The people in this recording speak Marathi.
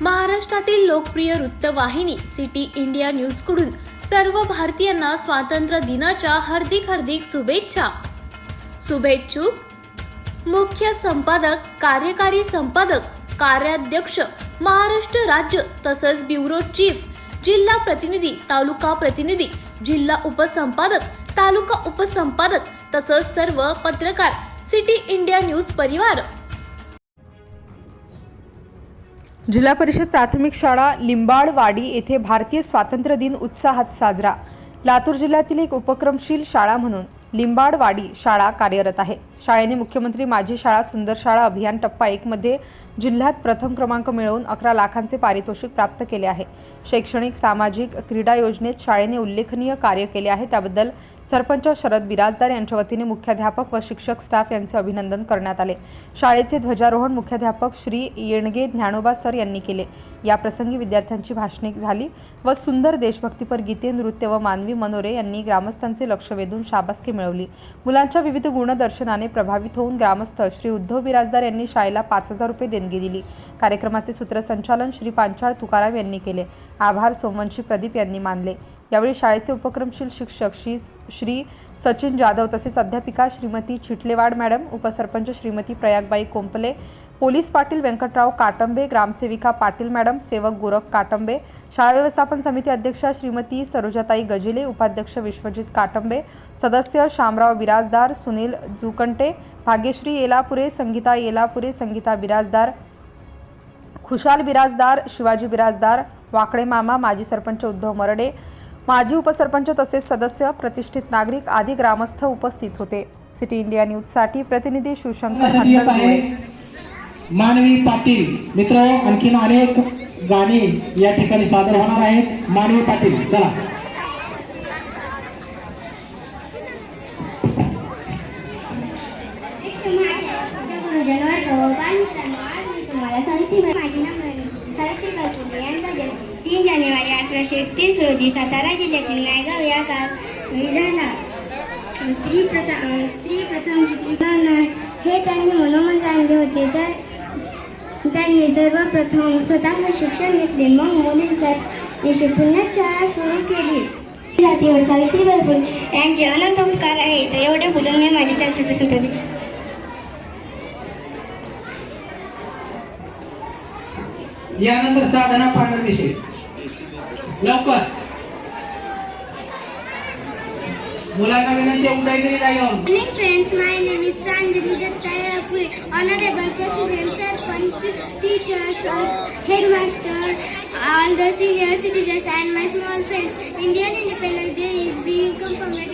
महाराष्ट्रातील लोकप्रिय वृत्तवाहिनी सिटी इंडिया न्यूजकडून सर्व भारतीयांना स्वातंत्र्य दिनाच्या हार्दिक शुभेच्छा। शुभेच्छुक मुख्य संपादक, कार्यकारी संपादक, कार्याध्यक्ष, महाराष्ट्र राज्य तसंच ब्युरो चीफ, जिल्हा प्रतिनिधी, तालुका प्रतिनिधी, जिल्हा उपसंपादक, तालुका उपसंपादक तसंच सर्व पत्रकार, सिटी इंडिया न्यूज परिवार। जिल्हा परिषद प्राथमिक शाळा लिंबाळवाडी येथे भारतीय स्वातंत्र्य दिन उत्साहात साजरा। लातूर जिल्ह्यातील एक उपक्रमशील शाळा म्हणून लिंबाळवाडी शाळा कार्यरत आहे। शाळेने मुख्यमंत्री माझी शाळा सुंदर शाळा अभियान टप्पा 1 मध्ये जिल्ह्यात प्रथम क्रमांक मिळवून 11 लाखांचे पारितोषिक प्राप्त केले आहे। शैक्षणिक, सामाजिक, क्रीडा योजनेत शाळेने उल्लेखनीय कार्य केले आहे, त्याबद्दल सरपंच शरद बिराजदार यांच्या वतीने मुख्याध्यापक व शिक्षक स्टाफ यांचे अभिनंदन करण्यात आले। शाळेचे ध्वजारोहण मुख्याध्यापक श्री येणगे ज्ञानोबा सर यांनी केले। या प्रसंगी विद्यार्थ्यांची भाषणे झाली व सुंदर देशभक्तीपर गीते, नृत्य व मानवी मनोरे यांनी ग्रामस्थांचे लक्ष वेधून शाबासकी मिळवली। मुलांच्या विविध गुणदर्शनाने प्रभावित होऊन ग्रामस्थ श्री उद्धव बिराजदार यांनी शाळेला 5000 रुपये देणगी दिली। कार्यक्रमाचे सूत्रसंचालन श्री पांचाळ तुकाराम यांनी केले। आभार सोमवंशी प्रदीप यांनी मानले। यावेळी शाळेचे उपक्रमशील शिक्षक श्री सचिन जाधव तसेच अध्यापिका श्रीमती चिटलेवाड मॅडम, उपसरपंच श्रीमती प्रयागबाई कोंपले, पोलीस पाटील व्यंकटराव काटंबे, ग्रामसेविका पाटील मॅडम, सेवक गोरख काटंबे, शाळा व्यवस्थापन समिती अध्यक्षा श्रीमती सरोजाताई गजिले, उपाध्यक्ष विश्वजित काटंबे, सदस्य शामराव बिराजदार, सुनील जुकंटे, भाग्यश्री येलापुरे, संगीता येलापुरे, संगीता बिराजदार, खुशाल बिराजदार, शिवाजी बिराजदार, वाकडे मामा, माजी सरपंच उद्धव मरडे, माजी उपसरपंच तसेच सदस्य, प्रतिष्ठित नागरिक आदी ग्रामस्थ उपस्थित होते। सिटी इंडिया न्यूज साठी प्रतिनिधी शिवशंकर हंतरगुळे। मानवी पाटील मित्र आणखीन अनेक गाणी या ठिकाणी सादर होणार आहेत। मानवी पाटील चला। यांचा जन्म 3 जानेवारी 1831 रोजी सातारा जिल्ह्यातील नायगाव या गावी झाला। स्त्री प्रथम शिक्षण हे त्यांनी मनोमन जाणले होते, तर त्यांनी सर्वप्रथम स्वतःचे शिक्षण घेतले, मग मुलींसाठी पुण्यात शाळा सुरू केली। जातीवर सावित्रीबाई फुले यांचे अनंत उपकार आहेत, एवढे बोलून मी माझी चर्चा संपवते। यानंतर साधना पांढर विषय लवकर मुलांना विनंती उठायची जागेवर। Friends, my name is Pranjali Dattayapure, Honorable President, Sarpanch, teachers, headmaster, all the senior citizens and my small friends. Indian Independence Day is being commemorated.